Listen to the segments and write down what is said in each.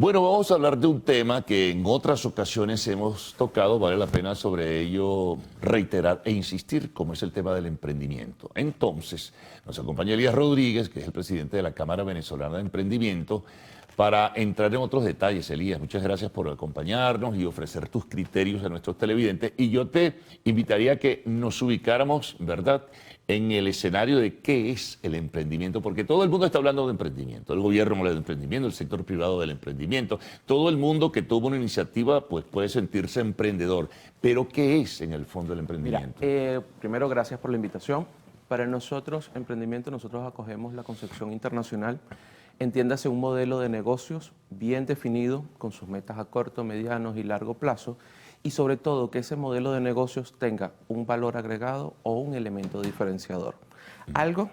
Bueno, vamos a hablar de un tema que en otras ocasiones hemos tocado, vale la pena sobre ello reiterar e insistir, como es el tema del emprendimiento. Entonces, nos acompaña Elías Rodríguez, que es el presidente de la Cámara Venezolana de Emprendimiento, para entrar en otros detalles. Elías, muchas gracias por acompañarnos y ofrecer tus criterios a nuestros televidentes. Y yo te invitaría a que nos ubicáramos, ¿verdad?, en el escenario de qué es el emprendimiento, porque todo el mundo está hablando de emprendimiento, el gobierno habla de emprendimiento, el sector privado del emprendimiento, todo el mundo que tuvo una iniciativa pues puede sentirse emprendedor, pero ¿qué es en el fondo el emprendimiento? Mira, primero gracias por la invitación. Para nosotros, emprendimiento, nosotros acogemos la concepción internacional, entiéndase un modelo de negocios bien definido, con sus metas a corto, mediano y largo plazo, y sobre todo que ese modelo de negocios tenga un valor agregado o un elemento diferenciador. Algo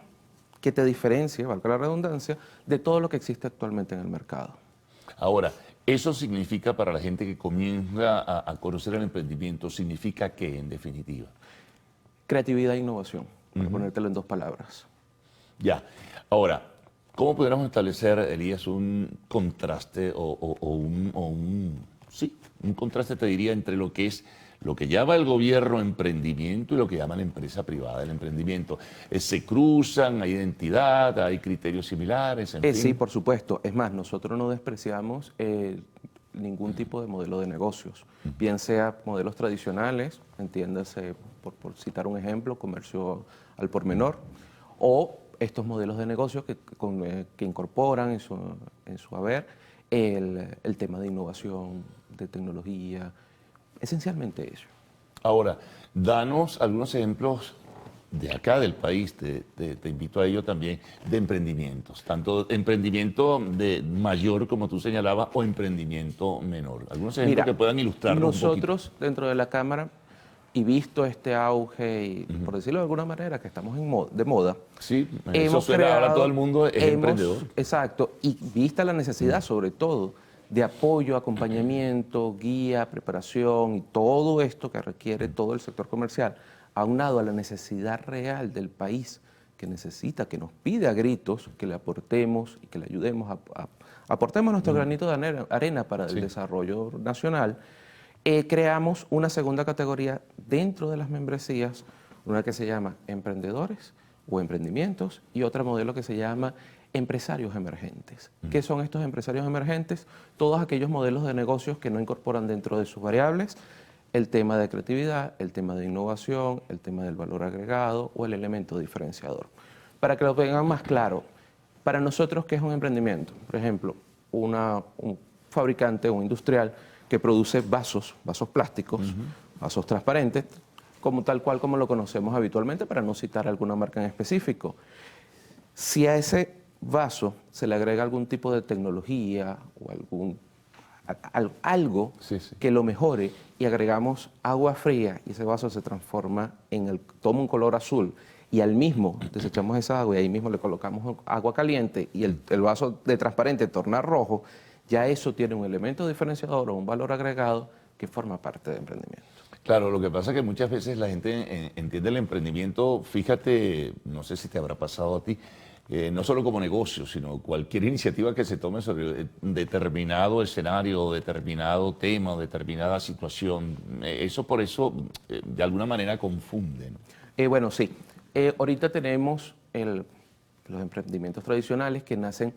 que te diferencie, valga la redundancia, de todo lo que existe actualmente en el mercado. Ahora, eso significa para la gente que comienza a conocer el emprendimiento, ¿significa qué en definitiva? Creatividad e innovación, para ponértelo en dos palabras. Ya. Ahora, ¿cómo podríamos establecer, Elías, un contraste un contraste, te diría, entre lo que es lo que llama el gobierno emprendimiento y lo que llama la empresa privada el emprendimiento? ¿Se cruzan, hay identidad, hay criterios similares? En fin. Sí, por supuesto. Es más, nosotros no despreciamos ningún tipo de modelo de negocios, bien sea modelos tradicionales, entiéndase, por citar un ejemplo, comercio al por menor, o estos modelos de negocios que incorporan en su haber el tema de innovación, de tecnología, esencialmente eso. Ahora, danos algunos ejemplos de acá del país, te invito a ello también, de emprendimientos, tanto emprendimiento de mayor, como tú señalabas, o emprendimiento menor. Algunos ejemplos que puedan ilustrarnos un poquito. Nosotros, dentro de la Cámara, y visto este auge, y, por decirlo de alguna manera, que estamos de moda, sí, eso suena, ahora todo el mundo es emprendedor. Exacto, y vista la necesidad, sobre todo, de apoyo, acompañamiento, guía, preparación y todo esto que requiere todo el sector comercial, aunado a la necesidad real del país que necesita, que nos pide a gritos que le aportemos y que le ayudemos aportemos nuestro granito de arena para el desarrollo nacional. Creamos una segunda categoría dentro de las membresías, una que se llama emprendedores o emprendimientos y otra modelo que se llama empresarios emergentes. ¿Qué son estos empresarios emergentes? Todos aquellos modelos de negocios que no incorporan dentro de sus variables el tema de creatividad, el tema de innovación, el tema del valor agregado o el elemento diferenciador. Para que lo tengan más claro, para nosotros, ¿qué es un emprendimiento? Por ejemplo, un fabricante o un industrial que produce vasos plásticos, vasos transparentes, tal cual como lo conocemos habitualmente, para no citar alguna marca en específico. Si a ese vaso se le agrega algún tipo de tecnología o algo que lo mejore y agregamos agua fría y ese vaso se transforma toma un color azul y al mismo desechamos esa agua y ahí mismo le colocamos agua caliente y el vaso de transparente torna rojo, ya eso tiene un elemento diferenciador o un valor agregado que forma parte del emprendimiento. Claro, lo que pasa es que muchas veces la gente entiende el emprendimiento, fíjate, no sé si te habrá pasado a ti, no solo como negocio, sino cualquier iniciativa que se tome sobre determinado escenario, determinado tema, determinada situación, eso por eso de alguna manera confunde, ¿no? Bueno, sí. Ahorita tenemos los emprendimientos tradicionales que nacen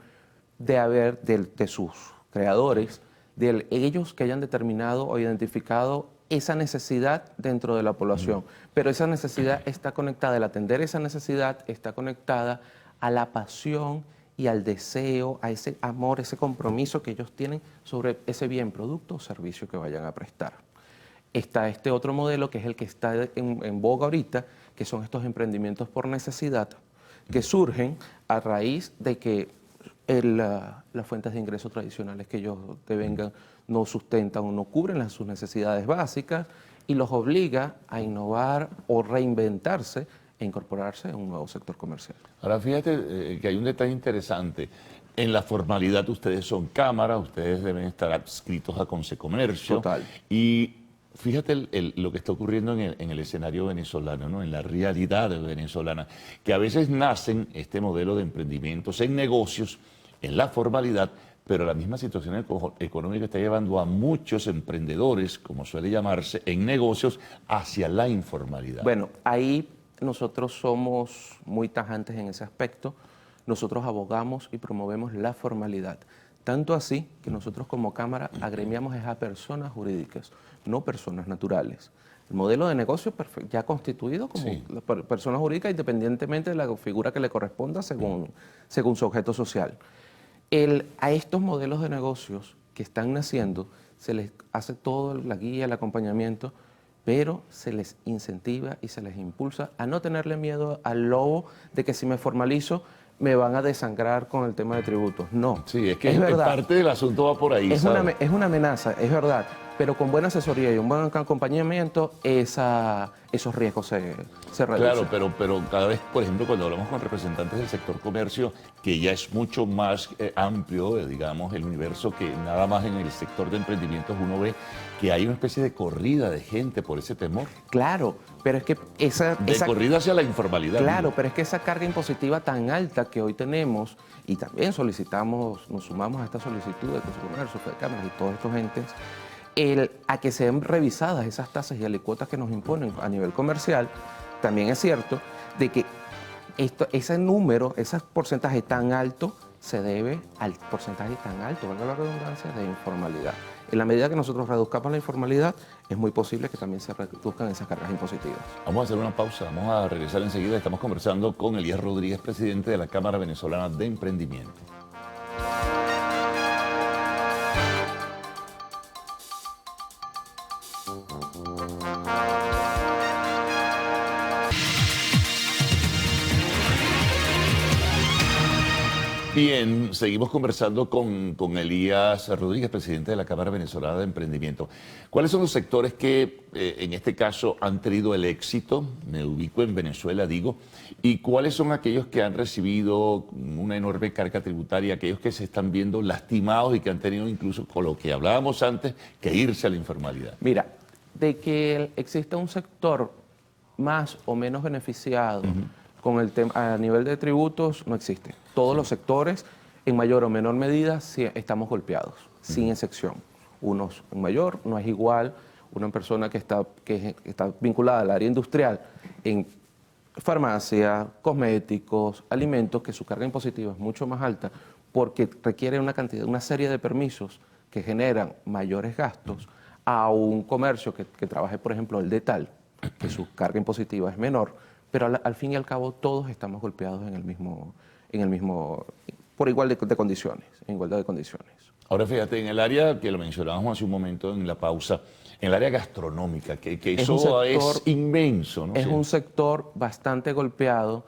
de sus creadores, de ellos que hayan determinado o identificado esa necesidad dentro de la población. Pero esa necesidad está conectada, el atender esa necesidad está conectada a la pasión y al deseo, a ese amor, ese compromiso que ellos tienen sobre ese bien, producto o servicio que vayan a prestar. Está este otro modelo que es el que está en boga ahorita, que son estos emprendimientos por necesidad, que surgen a raíz de que las fuentes de ingresos tradicionales que ellos devengan no sustentan o no cubren sus necesidades básicas y los obliga a innovar o reinventarse e incorporarse a un nuevo sector comercial. Ahora fíjate que hay un detalle interesante. En la formalidad ustedes son cámara, ustedes deben estar adscritos a Consecomercio. Total. Y fíjate lo que está ocurriendo en el escenario venezolano, ¿no? En la realidad venezolana, que a veces nacen este modelo de emprendimientos en negocios, en la formalidad, pero la misma situación económica está llevando a muchos emprendedores, como suele llamarse, en negocios hacia la informalidad. Bueno, ahí nosotros somos muy tajantes en ese aspecto. Nosotros abogamos y promovemos la formalidad. Tanto así que nosotros como Cámara agremiamos a personas jurídicas, no personas naturales. El modelo de negocio ya constituido como Sí. persona jurídica independientemente de la figura que le corresponda según su objeto social. A estos modelos de negocios que están naciendo se les hace toda la guía, el acompañamiento, pero se les incentiva y se les impulsa a no tenerle miedo al lobo de que si me formalizo me van a desangrar con el tema de tributos. No, Sí, es que verdad. parte del asunto va por ahí, Es ¿sabes? es una amenaza, es verdad, pero con buena asesoría y un buen acompañamiento esos riesgos se reducen. Claro, pero cada vez, por ejemplo, cuando hablamos con representantes del sector comercio, que ya es mucho más amplio, digamos, el universo que nada más en el sector de emprendimientos uno ve que hay una especie de corrida de gente por ese temor. Claro, pero es que esa Corrida hacia la informalidad. Claro, digo. pero es que esa carga impositiva tan alta que hoy tenemos, y también solicitamos, nos sumamos a esta solicitud de Consejo de Comercio, de Cámaras y todos estos entes, a que sean revisadas esas tasas y alicuotas que nos imponen a nivel comercial. También es cierto de que ese número, ese porcentaje tan alto, se debe al porcentaje tan alto, valga la redundancia, de informalidad. En la medida que nosotros reduzcamos la informalidad, es muy posible que también se reduzcan esas cargas impositivas. Vamos a hacer una pausa, vamos a regresar enseguida. Estamos conversando con Elías Rodríguez, presidente de la Cámara Venezolana de Emprendimiento. Bien, seguimos conversando con Elías Rodríguez, presidente de la Cámara Venezolana de Emprendimiento. ¿Cuáles son los sectores que en este caso han tenido el éxito? Me ubico en Venezuela, digo. ¿Y cuáles son aquellos que han recibido una enorme carga tributaria, aquellos que se están viendo lastimados y que han tenido incluso, con lo que hablábamos antes, que irse a la informalidad? Mira, de que exista un sector más o menos beneficiado con el tema a nivel de tributos, no existe. Todos los sectores, en mayor o menor medida, sí estamos golpeados, sin excepción. Unos en mayor, no es igual una persona que está vinculada al área industrial en farmacia, cosméticos, alimentos, que su carga impositiva es mucho más alta porque requiere una serie de permisos que generan mayores gastos a un comercio que trabaje, por ejemplo, el de tal, que su carga impositiva es menor, pero al fin y al cabo todos estamos golpeados en el mismo, por igual de condiciones, en igualdad de condiciones. Ahora fíjate, en el área que lo mencionábamos hace un momento en la pausa, en el área gastronómica, que eso es inmenso, ¿no? Es un sector bastante golpeado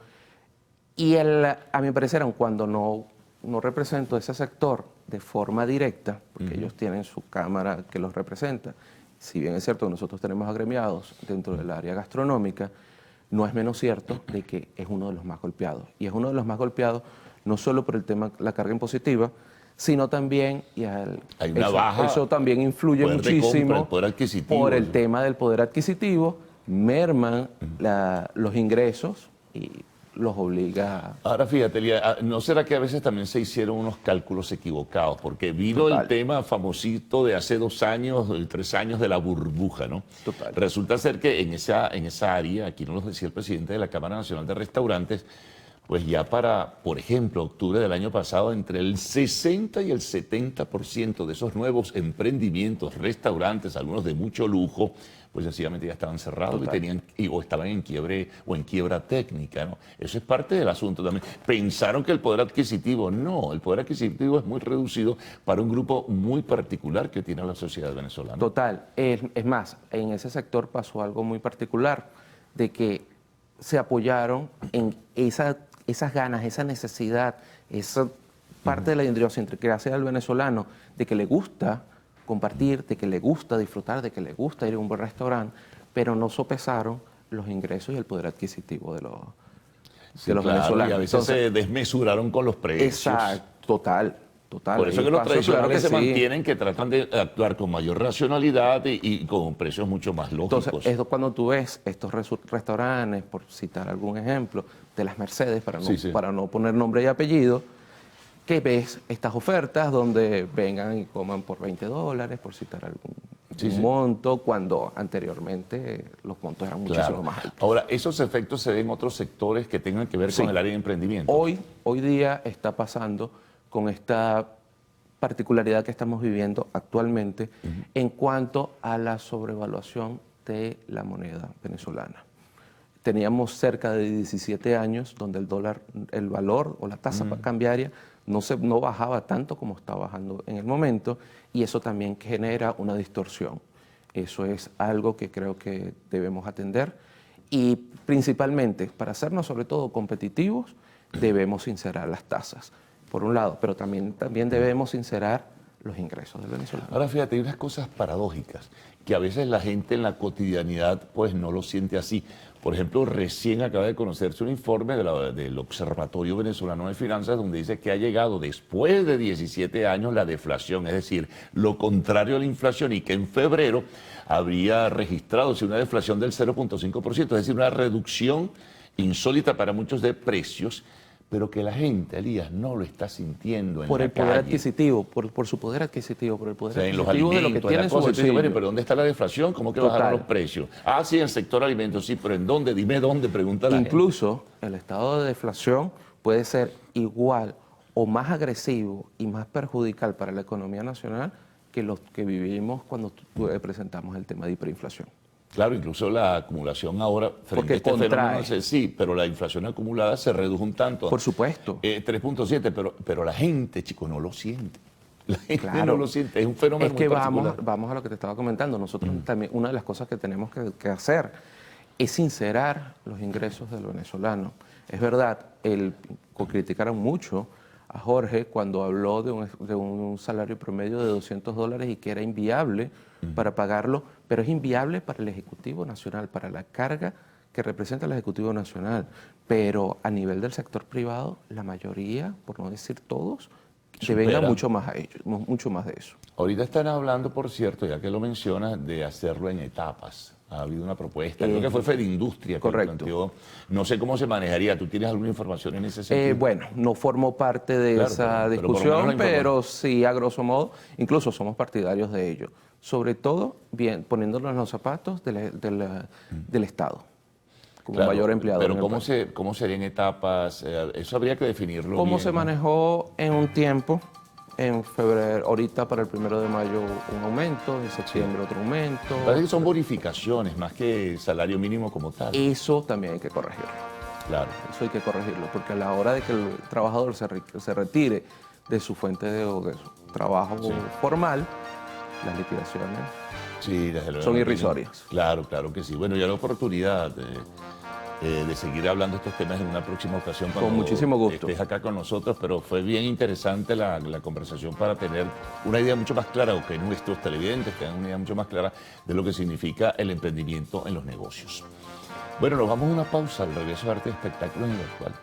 y a mi parecer, aun cuando no represento ese sector de forma directa, porque ellos tienen su cámara que los representa, si bien es cierto que nosotros tenemos agremiados dentro del área gastronómica, no es menos cierto de que es uno de los más golpeados. Y es uno de los más golpeados no solo por el tema la carga impositiva, sino también, hay una baja, eso también influye poder de muchísimo compra, el poder adquisitivo, por el tema del poder adquisitivo, merman los ingresos y los obliga. Ahora fíjate, Elías, ¿no será que a veces también se hicieron unos cálculos equivocados? Porque vino el tema famosito de hace 2 años, 3 años de la burbuja, ¿no? Total. Resulta ser que en esa área, aquí nos lo decía el presidente de la Cámara Nacional de Restaurantes, pues ya para, por ejemplo, octubre del año pasado, entre el 60 y el 70% de esos nuevos emprendimientos, restaurantes, algunos de mucho lujo, pues sencillamente ya estaban cerrados y tenían, o estaban en quiebre o en quiebra técnica, ¿no? Eso es parte del asunto también. Pensaron que el poder adquisitivo, no, el poder adquisitivo es muy reducido para un grupo muy particular que tiene la sociedad venezolana. Total, es más, en ese sector pasó algo muy particular, de que se apoyaron en esas ganas, esa necesidad, esa parte de la idiosincrasia del venezolano, de que le gusta compartir, de que le gusta disfrutar, de que le gusta ir a un buen restaurante, pero no sopesaron los ingresos y el poder adquisitivo de los venezolanos. Y a veces se desmesuraron con los precios. Exacto, total. Por eso que los tradicionales se mantienen, que tratan de actuar con mayor racionalidad y con precios mucho más lógicos. Entonces, es cuando tú ves estos restaurantes, por citar algún ejemplo, de las Mercedes, para no poner nombre y apellido, que ves estas ofertas donde vengan y coman por $20, por citar algún monto, cuando anteriormente los montos eran muchísimo más altos. Ahora, ¿esos efectos se ven en otros sectores que tengan que ver con el área de emprendimiento? Hoy día está pasando con esta particularidad que estamos viviendo actualmente en cuanto a la sobrevaluación de la moneda venezolana. Teníamos cerca de 17 años donde el dólar, el valor o la tasa cambiaria no bajaba tanto como está bajando en el momento, y eso también genera una distorsión. Eso es algo que creo que debemos atender, y principalmente para hacernos sobre todo competitivos debemos sincerar las tasas, por un lado, pero también debemos sincerar los ingresos del venezolano. Ahora fíjate, hay unas cosas paradójicas que a veces la gente en la cotidianidad pues no lo siente así. Por ejemplo, recién acaba de conocerse un informe del Observatorio Venezolano de Finanzas donde dice que ha llegado después de 17 años la deflación, es decir, lo contrario a la inflación, y que en febrero habría registrado una deflación del 0.5%, es decir, una reducción insólita para muchos de precios, pero que la gente, Elías, no lo está sintiendo en por la el poder calle. Adquisitivo, por su poder adquisitivo, por el poder En los adquisitivo alimentos, de lo que tiene en su bolsillo. Bueno, pero ¿dónde está la deflación? ¿Cómo que bajaron los precios? Ah, sí, en el sector alimentos, sí, pero ¿en dónde? Dime dónde, pregunta la gente. Incluso el estado de deflación puede ser igual o más agresivo y más perjudicial para la economía nacional que los que vivimos cuando presentamos el tema de hiperinflación. Claro, incluso la acumulación ahora frente a este fenómeno, sí, pero la inflación acumulada se redujo un tanto. Por supuesto. 3.7, pero la gente, chicos, no lo siente. La gente no lo siente, es un fenómeno muy particular. Es que vamos a lo que te estaba comentando. Nosotros también, una de las cosas que tenemos que hacer es sincerar los ingresos del venezolano. Es verdad, criticaron mucho a Jorge cuando habló de un salario promedio de $200 y que era inviable para pagarlo, pero es inviable para el Ejecutivo Nacional, para la carga que representa el Ejecutivo Nacional. Pero a nivel del sector privado, la mayoría, por no decir todos, devenga mucho más a ellos, mucho más de eso. Ahorita están hablando, por cierto, ya que lo mencionas, de hacerlo en etapas. Ha habido una propuesta, creo que fue Fedindustria que lo planteó. No sé cómo se manejaría. ¿Tú tienes alguna información en ese sentido? Bueno, no formó parte de esa discusión, pero sí, a grosso modo, incluso somos partidarios de ello. Sobre todo, poniéndonos en los zapatos del Estado, como mayor empleador. Pero ¿cómo serían etapas? Eso habría que definirlo. ¿Cómo se manejó en un tiempo? En febrero, ahorita para el 1 de mayo un aumento, en septiembre otro aumento. Parece que son bonificaciones más que salario mínimo como tal. Eso también hay que corregirlo. Claro. Eso hay que corregirlo, porque a la hora de que el trabajador se retire de su fuente de su trabajo formal, las liquidaciones son irrisorias. Claro que sí. Bueno, ya la oportunidad de seguir hablando de estos temas en una próxima ocasión cuando con muchísimo gusto estés acá con nosotros, pero fue bien interesante la conversación para tener una idea mucho más clara, o que nuestros televidentes tengan una idea mucho más clara de lo que significa el emprendimiento en los negocios. Bueno, nos vamos a una pausa, al regreso de Arte y Espectáculos en lo Actual.